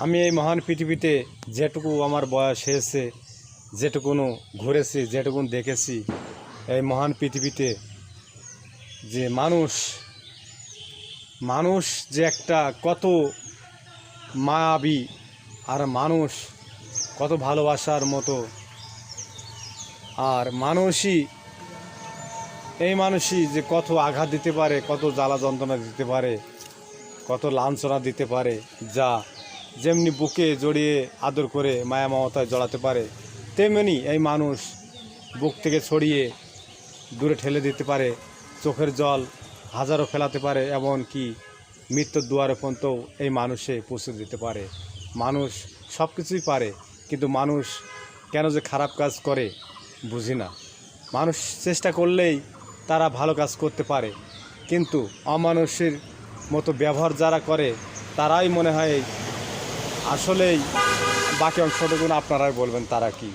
আমি এই মহান পৃথিবীতে যেটুকু আমার বয়স হয়েছে, যেটুকুনো ঘুরেছি, যেটুকুন দেখেছি, এই মহান পৃথিবীতে যে মানুষ যে একটা কত মায়াবী, আর মানুষ কত ভালোবাসার মতো, আর এই মানুষই যে কত আঘাত দিতে পারে, কত জ্বালা যন্ত্রণা দিতে পারে, কত লাঞ্ছনা দিতে পারে, যা যেমনি বুকে জড়িয়ে আদর করে মায়া মমতায় জড়াতে পারে, তেমনি এই মানুষ বুক থেকে ছড়িয়ে দূরে ঠেলে দিতে পারে, চোখের জল হাজারো ফেলাতে পারে, এমনকি মৃত্যুর দুয়ারে পর্যন্তও এই মানুষে পৌঁছে দিতে পারে। মানুষ সব কিছুই পারে, কিন্তু মানুষ কেন যে খারাপ কাজ করে বুঝি না। মানুষ চেষ্টা করলেই তারা ভালো কাজ করতে পারে, কিন্তু অমানুষের মতো ব্যবহার যারা করে তারাই মনে হয় আসলেই, বাকি অংশটুকু আপনারাই বলবেন তারা কি।